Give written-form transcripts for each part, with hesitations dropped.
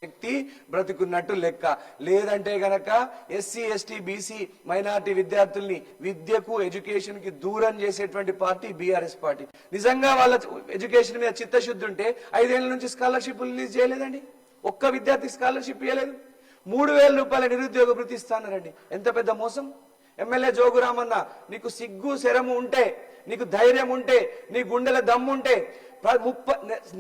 వ్యక్తి బ్రతుకున్నట్టు లెక్క. లేదంటే గనక ఎస్సీ ఎస్టీ బీసీ మైనారిటీ విద్యార్థుల్ని విద్యకు ఎడ్యుకేషన్ కి దూరం చేసేటువంటి పార్టీ బీఆర్ఎస్ పార్టీ. నిజంగా వాళ్ళ ఎడ్యుకేషన్ మీద చిత్తశుద్ధి ఉంటే 5 ఏళ్ల నుంచి స్కాలర్షిప్ రిలీజ్ చేయలేదండి. ఒక్క విద్యార్థి స్కాలర్షిప్ ఇవ్వలేదు. 3,000 రూపాయల నిరుద్యోగ భృతి ఇస్తానరండి. ఎంత పెద్ద మోసం. ఎమ్మెల్యే జోగురామన్న, నీకు సిగ్గు శరము ఉంటే, నీకు ధైర్యం ఉంటే, నీ గుండెల దమ్ము ఉంటే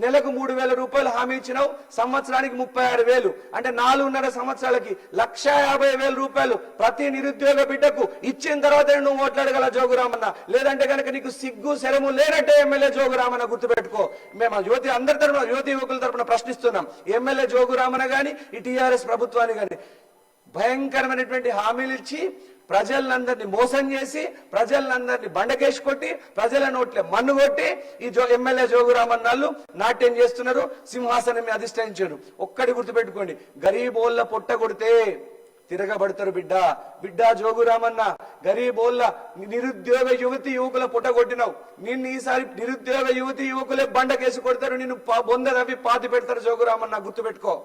నెలకు 3,000 రూపాయలు హామీ ఇచ్చినావు, సంవత్సరానికి 36,000 అంటే 4.5 సంవత్సరాలకి 1,50,000 రూపాయలు ప్రతి నిరుద్యోగ బిడ్డకు ఇచ్చిన తర్వాత నువ్వు ఓట్లాడగల జోగురామన్న. లేదంటే కనుక నీకు సిగ్గు శరము లేనట్టే ఎమ్మెల్యే జోగురామన్న. గుర్తుపెట్టుకో. మేము యువతి అందరి తరఫున, యువతి యువకుల తరఫున ప్రశ్నిస్తున్నాం. ఎమ్మెల్యే జోగురామన్న గాని ఈ టీఆర్ఎస్ ప్రభుత్వాన్ని గాని భయంకరమైనటువంటి హామీలు ఇచ్చి ప్రజలందరినీ మోసం చేసి, ప్రజలందరినీ బండకేసి కొట్టి, ప్రజల నోట్లే మన్ను కొట్టి ఈ ఎమ్మెల్యే జోగురామన్నాళ్ళు నాట్యం చేస్తున్నారు, సింహాసనం అధిష్ఠించారు. ఒక్కటి గుర్తుపెట్టుకోండి, గరీబోళ్ళ పొట్ట కొడితే తిరగబడతారు బిడ్డ. బిడ్డ జోగురామన్న, గరీబోళ్ళ నిరుద్యోగ యువతి యువకుల పొట్ట కొట్టినావు. నిన్ను ఈసారి నిరుద్యోగ యువతి యువకులే బండకేసి కొడతారు, నిన్ను బొంద రవి పాతి పెడతారు జోగురామన్న. గుర్తుపెట్టుకో.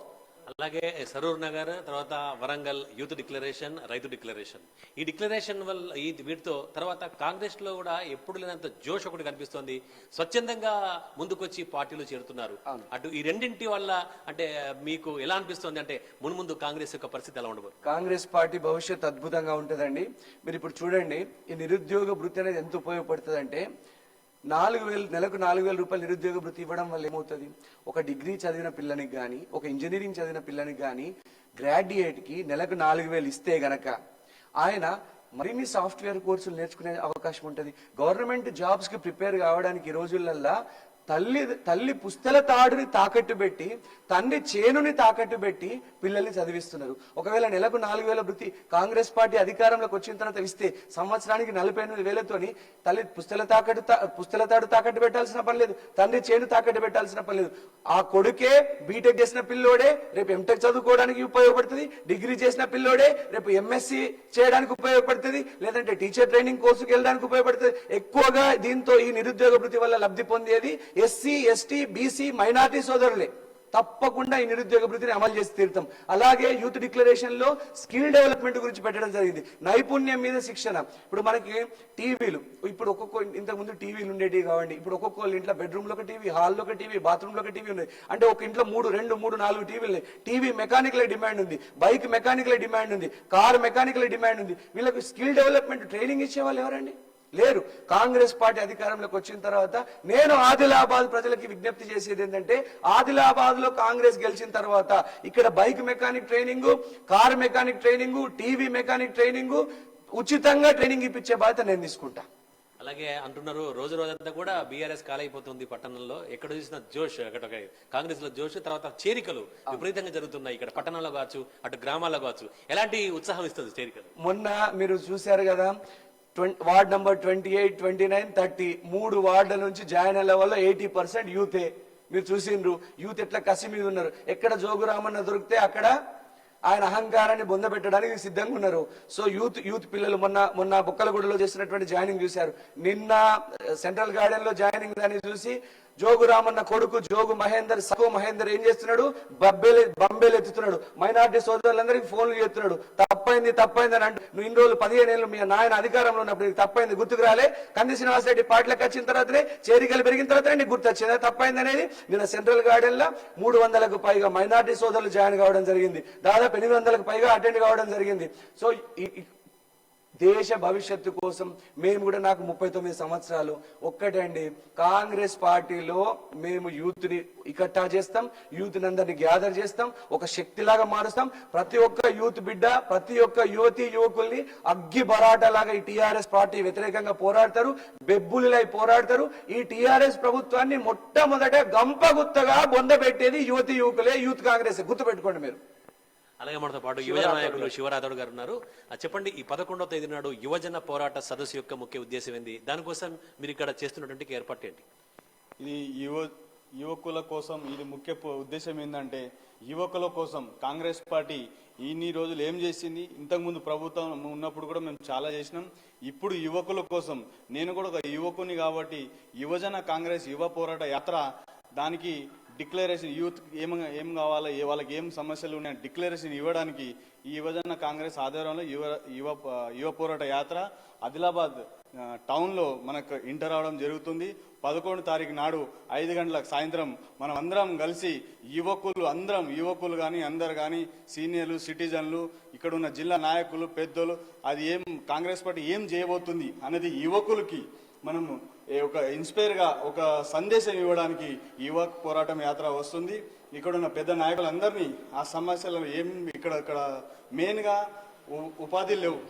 అలాగే సరూర్ నగర్, తర్వాత వరంగల్ యూత్ డిక్లరేషన్, రైతు డిక్లరేషన్, ఈ డిక్లరేషన్ వల్ల వీటితో తర్వాత కాంగ్రెస్ లో కూడా ఎప్పుడు లేనంత జోష్ ఒకటి కనిపిస్తోంది. స్వచ్ఛందంగా ముందుకొచ్చి పార్టీలు చేరుతున్నారు. అటు ఈ రెండింటి వల్ల అంటే మీకు ఎలా అనిపిస్తుంది? అంటే ముందు కాంగ్రెస్ యొక్క పరిస్థితి ఎలా ఉండదు? కాంగ్రెస్ పార్టీ భవిష్యత్ అద్భుతంగా ఉంటుందండి. మీరు ఇప్పుడు చూడండి, ఈ నిరుద్యోగ భృతి అనేది ఎంత ఉపయోగపడుతుంది అంటే, 4,000 నెలకు 4,000 రూపాయలు నిరుద్యోగ భృతి ఇవ్వడం వల్ల ఏమవుతుంది? ఒక డిగ్రీ చదివిన పిల్లనికి కానీ, ఒక ఇంజనీరింగ్ చదివిన పిల్లనికి కానీ, గ్రాడ్యుయేట్ కి నెలకు 4,000 ఇస్తే గనక ఆయన మరిన్ని సాఫ్ట్వేర్ కోర్సులు నేర్చుకునే అవకాశం ఉంటుంది. గవర్నమెంట్ జాబ్స్ కి ప్రిపేర్ కావడానికి ఈ రోజులల్లా తల్లి పుస్తల తాడుని తాకట్టు పెట్టి, తండ్రి చేనుని తాకట్టు పెట్టి పిల్లల్ని చదివిస్తున్నారు. ఒకవేళ నెలకు 4,000 భృతి కాంగ్రెస్ పార్టీ అధికారంలోకి వచ్చిన తర్వాత ఇస్తే సంవత్సరానికి 48,000తోని తల్లి పుస్తల తాడు తాకట్టు పెట్టాల్సిన పని లేదు, తండ్రి చేను తాకట్టు పెట్టాల్సిన పని లేదు. ఆ కొడుకే బీటెక్ చేసిన పిల్లోడే రేపు ఎంటెక్ చదువుకోవడానికి ఉపయోగపడుతుంది, డిగ్రీ చేసిన పిల్లోడే రేపు ఎంఎస్సి చేయడానికి ఉపయోగపడుతుంది, లేదంటే టీచర్ ట్రైనింగ్ కోర్సుకు వెళ్ళడానికి ఉపయోగపడుతుంది. ఎక్కువగా దీంతో ఈ నిరుద్యోగ భృతి వల్ల లబ్ధి పొందేది ఎస్సీ ఎస్టీ బీసీ మైనారిటీ సోదరులే. తప్పకుండా ఈ నిరుద్యోగ భృతిని అమలు చేసి తీరుతాం. అలాగే యూత్ డిక్లరేషన్ లో స్కిల్ డెవలప్మెంట్ గురించి పెట్టడం జరిగింది, నైపుణ్యం మీద శిక్షణ. ఇప్పుడు మనకి టీవీలు, ఇప్పుడు ఇంతకు ముందు టీవీలు ఉండేటివి కావండి, ఇప్పుడు ఒక్కొక్క ఇంట్లో బెడ్రూమ్ లో ఒక టీవీ, హాల్లో ఒక టీవీ, బాత్రూమ్ లో ఒక టీవీ ఉంది. అంటే ఒక ఇంట్లో 4 టీవీలు. టీవీ మెకానికల్ డిమాండ్ ఉంది, బైక్ మెకానికల్ డిమాండ్ ఉంది, కార్ మెకానికల్ డిమాండ్ ఉంది. వీళ్ళకి స్కిల్ డెవలప్మెంట్ ట్రైనింగ్ ఇచ్చే వాళ్ళు ఎవరండి? లేరు. కాంగ్రెస్ పార్టీ అధికారంలోకి వచ్చిన తర్వాత నేను ఆదిలాబాద్ ప్రజలకి విజ్ఞప్తి చేసేది ఏంటంటే, ఆదిలాబాద్ లో కాంగ్రెస్ గెలిచిన తర్వాత ఇక్కడ bike mechanic training, car mechanic training, TV mechanic training, ఉచితంగా ట్రైనింగ్ ఇప్పించే బాధ్యత నేను తీసుకుంటా. అలాగే అంటున్నారు, రోజంతా కూడా బీఆర్ఎస్ కాలైపోతుంది పట్టణంలో. ఎక్కడ చూసిన జోష్, అక్కడ కాంగ్రెస్ లో జోష్, తర్వాత చేరికలు విపరీతంగా జరుగుతున్నాయి. ఇక్కడ పట్టణంలో కావచ్చు, అటు గ్రామాల్లో కావచ్చు. ఎలాంటి ఉత్సాహం ఇస్తుంది చేరికలు? మొన్న మీరు చూశారు కదా, వార్డ్ నంబర్ 28, 29, 30 3 వార్డుల నుంచి జాయిన్ అయ్యే వల్ల 80% యూతే. మీరు చూసిండ్రు యూత్ ఎట్లా కసి మీద ఉన్నారు. ఎక్కడ జోగురామన్న దొరికితే అక్కడ ఆయన అహంకారాన్ని బొందబెట్టడానికి సిద్ధంగా ఉన్నారు. సో యూత్ పిల్లలు మొన్న బొక్కలగూడలో చేసినటువంటి జాయినింగ్ చూశారు. నిన్న సెంట్రల్ గార్డెన్ లో జాయినింగ్ దాన్ని చూసి జోగురామన్న కొడుకు జోగు మహేందర్, సగో మహేందర్ ఏం చేస్తున్నాడు? బంబేలు ఎత్తుతున్నాడు, మైనార్టీ సోదరులందరికీ ఫోన్లు చేస్తున్నాడు. తప్పైంది అని అంటూ, నువ్వు ఇన్ని రోజులు 15 ఏళ్ళు మీ నాయన అధికారంలో ఉన్నప్పుడు తప్పైంది గుర్తుకు రాలే? కంది శ్రీనివాసరెడ్డి పార్టీలకు వచ్చిన తర్వాతనే, చేరికలు పెరిగిన తర్వాత నీకు గుర్తొచ్చిందా తప్పైంది అనేది? నిన్న సెంట్రల్ గార్డెన్ లో 300కు పైగా మైనార్టీ సోదరులు జాయిన్ కావడం జరిగింది, దాదాపు 800కు పైగా అటెండ్ కావడం జరిగింది. సో దేశ భవిష్యత్తు కోసం మేము కూడా, నాకు 39 సంవత్సరాలు, ఒక్కటండి, కాంగ్రెస్ పార్టీలో మేము యూత్ ని ఇకట్టా చేస్తాం, యూత్ అందరినీ గ్యాదర్ చేస్తాం, ఒక శక్తిలాగా మారుస్తాం. ప్రతి ఒక్క యూత్ బిడ్డ, ప్రతి ఒక్క యువతి యువకుల్ని అగ్గి బరాటలాగా ఈ టీఆర్ఎస్ పార్టీ వ్యతిరేకంగా పోరాడతారు, బెబ్బులై పోరాడతారు. ఈ టీఆర్ఎస్ ప్రభుత్వాన్ని మొట్టమొదట గంపగుత్తగా బొందబెట్టేది యువతి యువకులే, యూత్ కాంగ్రెస్. గుర్తుపెట్టుకోండి మీరు. అలాగే మనతో పాటు యువజన నాయకులు శివరాథోడ్ గారు ఉన్నారు. చెప్పండి, ఈ 11వ తేదీ నాడు యువజన పోరాట సదస్సు యొక్క ముఖ్య ఉద్దేశం ఏంది? దానికోసం మీరు ఇక్కడ చేస్తున్నటువంటి ఏర్పాటు ఏంటి? ఇది యువకుల కోసం, ఇది ముఖ్య ఉద్దేశం ఏంటంటే, యువకుల కోసం కాంగ్రెస్ పార్టీ ఇన్ని రోజులు ఏం చేసింది? ఇంతకుముందు ప్రభుత్వం ఉన్నప్పుడు కూడా మేము చాలా చేసినాం. ఇప్పుడు యువకుల కోసం, నేను కూడా ఒక యువకుని కాబట్టి యువజన కాంగ్రెస్ యువ పోరాట యాత్ర, దానికి డిక్లరేషన్ యూత్ ఏం కావాలో వాళ్ళకి ఏం సమస్యలు ఉన్నాయని డిక్లరేషన్ ఇవ్వడానికి ఈ యువజన కాంగ్రెస్ ఆధ్వర్యంలో యువ పోరాట యాత్ర ఆదిలాబాద్ టౌన్లో మనకు ఇంటర్ అవడం జరుగుతుంది. 11 తారీఖు నాడు 5 గంటలకు సాయంత్రం మనం అందరం కలిసి యువకులు కానీ అందరు కానీ సీనియర్లు సిటిజన్లు ఇక్కడ ఉన్న జిల్లా నాయకులు పెద్దలు అది కాంగ్రెస్ పార్టీ ఏం చేయబోతుంది అనేది యువకులకి మనము ఒక ఇన్స్పైర్గా ఒక సందేశం ఇవ్వడానికి యువ పోరాటం యాత్ర వస్తుంది. ఇక్కడ ఉన్న పెద్ద నాయకులందరినీ ఆ సమస్యలను ఇక్కడ మెయిన్గా ఉపాధి లేవు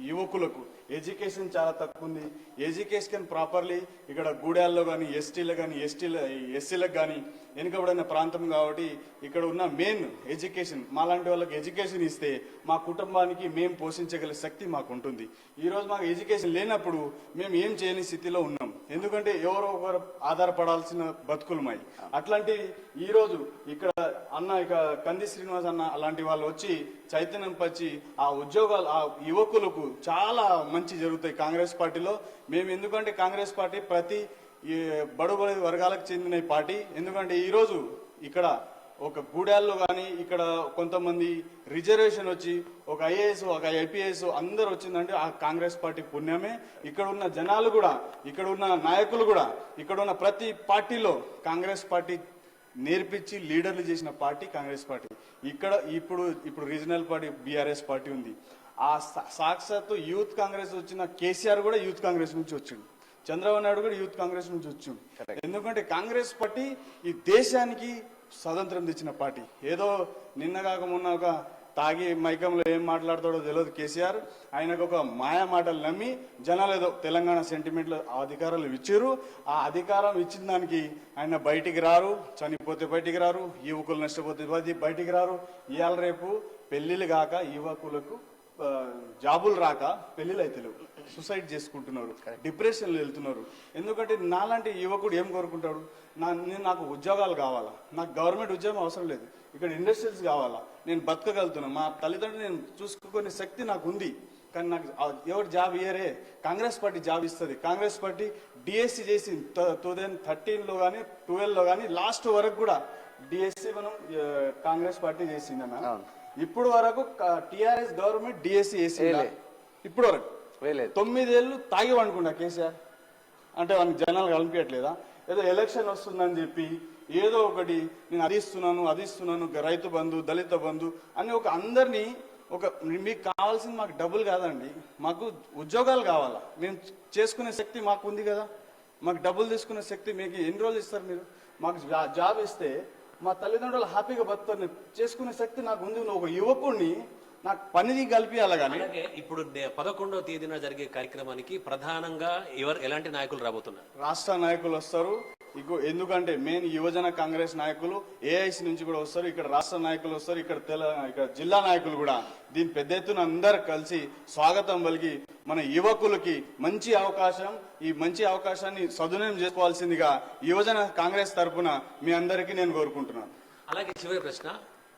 యువకులకు, ఎడ్యుకేషన్ చాలా తక్కువ ఉంది. ఎడ్యుకేషన్ ప్రాపర్లీ ఇక్కడ గూడాల్లో కానీ ఎస్సీలకు కానీ వెనుకబడిన ప్రాంతం కాబట్టి ఇక్కడ ఉన్న మెయిన్ ఎడ్యుకేషన్, మాలాంటి వాళ్ళకి ఎడ్యుకేషన్ ఇస్తే మా కుటుంబానికి మేము పోషించగల శక్తి మాకు ఉంటుంది. ఈరోజు మాకు ఎడ్యుకేషన్ లేనప్పుడు మేము ఏం చేయని స్థితిలో ఉన్నాం. ఎందుకంటే ఎవరో ఒకరు ఆధారపడాల్సిన బతుకులమై అట్లాంటి ఈరోజు ఇక్కడ ఇక కంది శ్రీనివాస్ అన్న అలాంటి వాళ్ళు వచ్చి చైతన్యం పరిచి ఆ ఉద్యోగాలు ఆ యువకులకు చాలా మంచి జరుగుతాయి కాంగ్రెస్ పార్టీలో. మేము ఎందుకంటే కాంగ్రెస్ పార్టీ ప్రతి బడుగు వర్గాలకు చెందిన పార్టీ. ఎందుకంటే ఈరోజు ఇక్కడ ఒక గూడాల్లో కానీ ఇక్కడ కొంతమంది రిజర్వేషన్ వచ్చి ఒక ఐఏఎస్ ఒక ఐపీఎస్ అందరు వచ్చిందంటే ఆ కాంగ్రెస్ పార్టీ పుణ్యమే. ఇక్కడ ఉన్న జనాలు కూడా, ఇక్కడ ఉన్న నాయకులు కూడా, ఇక్కడ ఉన్న ప్రతి పార్టీలో కాంగ్రెస్ పార్టీ నేర్పించి లీడర్లు చేసిన పార్టీ కాంగ్రెస్ పార్టీ. ఇప్పుడు రీజనల్ పార్టీ బీఆర్ఎస్ పార్టీ ఉంది. ఆ సాక్షాత్తు యూత్ కాంగ్రెస్ వచ్చిన కేసీఆర్ కూడా యూత్ కాంగ్రెస్ నుంచి వచ్చిండు, చంద్రబాబు నాయుడు కూడా యూత్ కాంగ్రెస్ నుంచి వచ్చిండు. ఎందుకంటే కాంగ్రెస్ పార్టీ ఈ దేశానికి స్వతంత్రం తెచ్చిన పార్టీ. ఏదో నిన్న కాక మొన్న ఒక తాగి మైకంలో ఏం మాట్లాడతాడో తెలియదు కేసీఆర్. ఆయనకు ఒక మాయా మాటలు నమ్మి జనాలు ఏదో తెలంగాణ సెంటిమెంట్లో అధికారాలు ఇచ్చారు. ఆ అధికారం ఇచ్చిన దానికి ఆయన బయటికి రారు, చనిపోతే బయటికి రారు, యువకులు నష్టపోతే బయటికి రారు. ఇవాళ రేపు పెళ్లిళ్ళు కాక యువకులకు జాబులు రాక పెళ్లిళ్ళు అయితే సూసైడ్ చేసుకుంటున్నారు, డిప్రెషన్లు వెళ్తున్నారు. ఎందుకంటే నాలాంటి యువకుడు ఏం కోరుకుంటాడు, నాకు ఉద్యోగాలు కావాలా, నాకు గవర్నమెంట్ ఉద్యోగం అవసరం లేదు, ఇక్కడ ఇండస్ట్రీస్ కావాలా, నేను బతకగలుగుతున్నా, మా తల్లిదండ్రులు నేను చూసుకునే శక్తి నాకు ఉంది. కానీ నాకు ఎవరు జాబ్ ఇయ్యరే, కాంగ్రెస్ పార్టీ జాబ్ ఇస్తుంది. కాంగ్రెస్ పార్టీ డిఎస్సి చేసి 2013లో కానీ 12లో కానీ లాస్ట్ వరకు కూడా డిఎస్సి మనం కాంగ్రెస్ పార్టీ చేసిందన్న. ఇప్పుడు వరకు టిఆర్ఎస్ గవర్నమెంట్ డిఎస్సి వేసిందా? ఇప్పుడు వరకు 9 ఏళ్ళు తాగి అనుకున్నా కేసీఆర్. అంటే వాళ్ళకి జనాలు కనిపించట్లేదా? ఏదో ఎలక్షన్ వస్తుందని చెప్పి ఏదో ఒకటి నేను అది ఇస్తున్నాను రైతు బంధు, దళిత బంధు అని అందరినీ మీకు కావాల్సింది మాకు డబ్బులు కాదండి, మాకు ఉద్యోగాలు కావాలా, మేము చేసుకునే శక్తి మాకు ఉంది కదా, మాకు డబ్బులు తీసుకునే శక్తి మీకు ఎన్ని రోజులు ఇస్తారు మీరు? మాకు జాబ్ ఇస్తే మా తల్లిదండ్రులు హ్యాపీగా బతుకుతారు, చేసుకునే శక్తి నాకు ఉంది. ఒక యువకుడిని నాకు పనిది కలిపియాలి. కానీ ఇప్పుడు 11వ తేదీన జరిగే కార్యక్రమానికి ప్రధానంగా ఎలాంటి నాయకులు రాబోతున్నారు? రాష్ట్ర నాయకులు వస్తారు. ఎందుకంటే మెయిన్ యువజన కాంగ్రెస్ నాయకులు ఏఐసి నుంచి కూడా వస్తారు, ఇక్కడ రాష్ట్ర నాయకులు వస్తారు, ఇక్కడ జిల్లా నాయకులు కూడా దీని పెద్ద ఎత్తున అందరు కలిసి స్వాగతం పలికి మన యువకులకి మంచి అవకాశం, ఈ మంచి అవకాశాన్ని సద్వినియోగం చేసుకోవాల్సిందిగా యువజన కాంగ్రెస్ తరఫున మీ అందరికీ నేను కోరుకుంటున్నాను. అలాగే చివరి ప్రశ్న,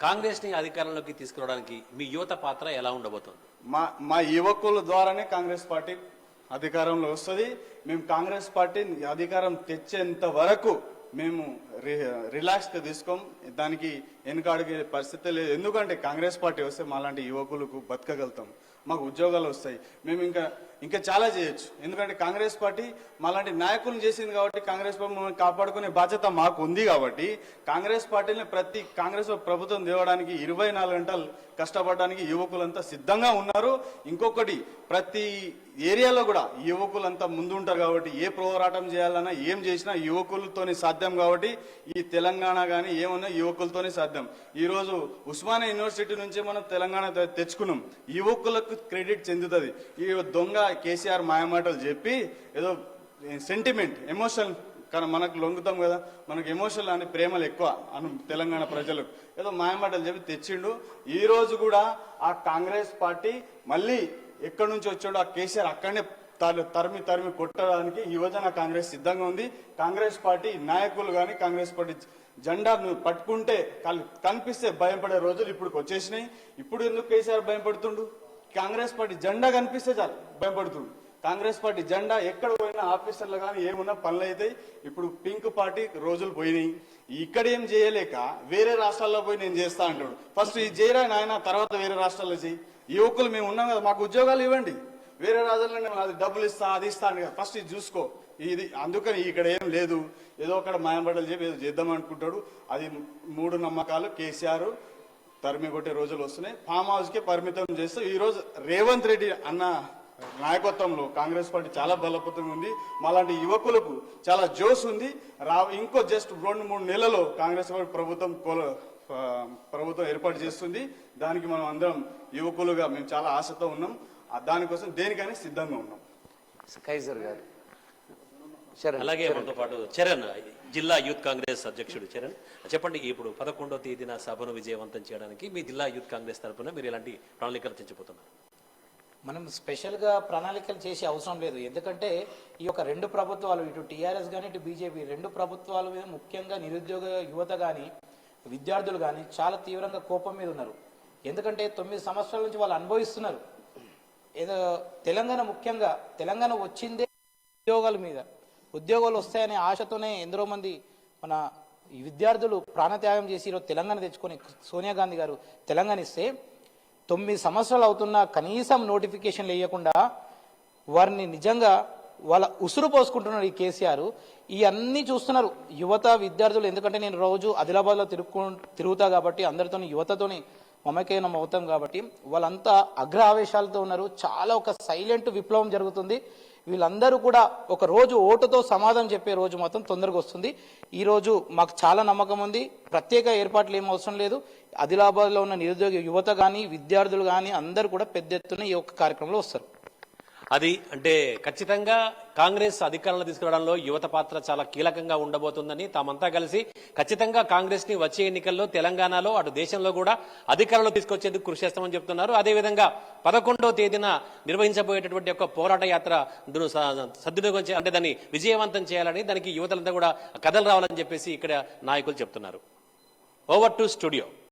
కాంగ్రెస్ ని అధికారంలోకి తీసుకురావడానికి మీ యువత పాత్ర ఎలా ఉండబోతోంది? మా యువకుల ద్వారానే కాంగ్రెస్ పార్టీ అధికారంలో వస్తుంది. మేము కాంగ్రెస్ పార్టీ అధికారం తెచ్చేంత వరకు మేము రిలాక్స్గా తీసుకోం, దానికి వెనుకాడిగే పరిస్థితి లేదు. ఎందుకంటే కాంగ్రెస్ పార్టీ వస్తే మాలాంటి యువకులకు బతకగలుగుతాం, మాకు ఉద్యోగాలు వస్తాయి, మేము ఇంకా చాలా చేయొచ్చు. ఎందుకంటే కాంగ్రెస్ పార్టీ మాలాంటి నాయకులను చేసింది కాబట్టి కాంగ్రెస్ పార్టీ మమ్మల్ని కాపాడుకునే బాధ్యత మాకు ఉంది. కాబట్టి కాంగ్రెస్ పార్టీని కాంగ్రెస్ ప్రభుత్వం తేవడానికి 24 గంటలు కష్టపడడానికి యువకులంతా సిద్ధంగా ఉన్నారు. ఇంకొకటి, ప్రతి ఏరియాలో కూడా యువకులంతా ముందుంటారు కాబట్టి ఏ పోరాటం చేయాలన్నా ఏం చేసినా యువకులతోనే సాధ్యం. కాబట్టి ఈ తెలంగాణ కానీ ఏమన్నా యువకులతోనే సాధ్యం. ఈరోజు ఉస్మానియా యూనివర్సిటీ నుంచి మనం తెలంగాణ తెచ్చుకున్నాం, యువకులకు క్రెడిట్ చెందుతుంది. ఈ దొంగ కేసీఆర్ మాయమాటలు చెప్పి ఏదో సెంటిమెంట్ ఎమోషన్, కానీ మనకు లొంగుతాం కదా, మనకు ఎమోషనల్ అని ప్రేమలు ఎక్కువ తెలంగాణ ప్రజలకు, ఏదో మాయమాటలు చెప్పి తెచ్చిండు. ఈ రోజు కూడా ఆ కాంగ్రెస్ పార్టీ మళ్ళీ ఎక్కడి నుంచి వచ్చాడో ఆ కేసీఆర్ అక్కడనే తరిమి కొట్టడానికి యువజన కాంగ్రెస్ సిద్ధంగా ఉంది. కాంగ్రెస్ పార్టీ నాయకులు కానీ కాంగ్రెస్ పార్టీ జెండాను పట్టుకుంటే కనిపిస్తే భయపడే రోజులు ఇప్పుడు వచ్చేసినాయి. ఇప్పుడు ఎందుకు కేసీఆర్ భయపడుతుండు? కాంగ్రెస్ పార్టీ జెండా కనిపిస్తే చాలు భయపడుతుండు. కాంగ్రెస్ పార్టీ జెండా ఎక్కడ పోయినా ఆఫీసర్లు కానీ ఏమున్నా పనులు అవుతాయి. ఇప్పుడు పింక్ పార్టీ రోజులు పోయినాయి. ఇక్కడ ఏం చేయలేక వేరే రాష్ట్రాల్లో పోయి నేను చేస్తా అంటాడు. ఫస్ట్ ఇది చేయరా నాయన, తర్వాత వేరే రాష్ట్రాల్లో చేయి. యువకులు మేము ఉన్నాం కదా, మాకు ఉద్యోగాలు ఇవ్వండి. వేరే రాజుల్లో నేను అది డబ్బులు ఇస్తా, అది ఇస్తాను కదా, ఫస్ట్ ఇది చూసుకో. ఇది అందుకని ఇక్కడ ఏం లేదు, ఏదో అక్కడ మాయబడ్డలు చెప్పి ఏదో చేద్దాం అనుకుంటాడు. అది మూడు నమ్మకాలు. కేసీఆర్ తరిమి కొట్టే రోజులు వస్తున్నాయి. ఫామ్ హౌస్ కి పరిమితం చేస్తూ ఈ రోజు రేవంత్ రెడ్డి అన్న నాయకత్వంలో కాంగ్రెస్ పార్టీ చాలా బలపతంగా ఉంది. మాలాంటి యువకులకు చాలా జోష్ ఉంది. ఇంకో జస్ట్ 2-3 నెలల్లో కాంగ్రెస్ పార్టీ ప్రభుత్వం ఏర్పాటు చేస్తుంది. దానికి మనం అందరం యువకులుగా మేము చాలా ఆశతో ఉన్నాం. దానికోసం దేనికైనా సిద్ధంగా ఉన్నాం. కైజర్ గారు. శరణ్. అలాగే మనతో పాటు చరణ్, జిల్లా యూత్ కాంగ్రెస్ అధ్యక్షుడు. చరణ్, చెప్పండి, ఇప్పుడు 11వ తేదీన సభను విజయవంతం చేయడానికి మీ జిల్లా యూత్ కాంగ్రెస్ తరఫున మీరు ఎలాంటి ప్రణాళికలు తెచ్చిపోతున్నారు? మనం స్పెషల్గా ప్రణాళికలు చేసే అవసరం లేదు. ఎందుకంటే ఈ యొక్క రెండు ప్రభుత్వాలు, ఇటు టీఆర్ఎస్ కానీ ఇటు బీజేపీ, రెండు ప్రభుత్వాల మీద ముఖ్యంగా నిరుద్యోగ యువత కానీ విద్యార్థులు కానీ చాలా తీవ్రంగా కోపం మీద ఉన్నారు. ఎందుకంటే 9 సంవత్సరాల నుంచి వాళ్ళు అనుభవిస్తున్నారు. ఏదో తెలంగాణ, ముఖ్యంగా తెలంగాణ వచ్చిందే ఉద్యోగాల మీద, ఉద్యోగాలు వస్తాయనే ఆశతోనే ఎందరో మంది మన ఈ విద్యార్థులు ప్రాణత్యాగం చేసి ఈరోజు తెలంగాణ తెచ్చుకొని సోనియా గాంధీ గారు తెలంగాణ ఇస్తే 9 సంవత్సరాలు అవుతున్నా కనీసం నోటిఫికేషన్లు వేయకుండా వారిని నిజంగా వాళ్ళ ఉసురు పోసుకుంటున్నారు ఈ కేసీఆర్. ఈ అన్నీ చూస్తున్నారు యువత విద్యార్థులు. ఎందుకంటే నేను రోజు ఆదిలాబాద్లో తిరుగుతా కాబట్టి అందరితో యువతతోని మమకేనం అవుతాం కాబట్టి వాళ్ళంతా అగ్ర ఆవేశాలతో ఉన్నారు. చాలా ఒక సైలెంట్ విప్లవం జరుగుతుంది. వీళ్ళందరూ కూడా ఒక రోజు ఓటుతో సమాధానం చెప్పే రోజు మాత్రం తొందరగా వస్తుంది. ఈ రోజు మాకు చాలా నమ్మకం ఉంది. ప్రత్యేక ఏర్పాట్లు ఏం అవసరం లేదు. ఆదిలాబాద్లో ఉన్న నిరుద్యోగ యువత కానీ విద్యార్థులు కానీ అందరూ కూడా పెద్ద ఎత్తున ఈ యొక్క కార్యక్రమంలో వస్తారు. అది అంటే ఖచ్చితంగా కాంగ్రెస్ అధికారంలో తీసుకురావడంలో యువత పాత్ర చాలా కీలకంగా ఉండబోతుందని, తామంతా కలిసి ఖచ్చితంగా కాంగ్రెస్ ని వచ్చే ఎన్నికల్లో తెలంగాణలో అటు దేశంలో కూడా అధికారంలో తీసుకొచ్చేందుకు కృషి చేస్తామని చెప్తున్నారు. అదేవిధంగా 11వ తేదీన నిర్వహించబోయేటటువంటి ఒక పోరాట యాత్ర సద్వినియోగం అంటే దాన్ని విజయవంతం చేయాలని, దానికి యువతలంతా కూడా కథలు రావాలని చెప్పేసి ఇక్కడ నాయకులు చెప్తున్నారు. Over to studio.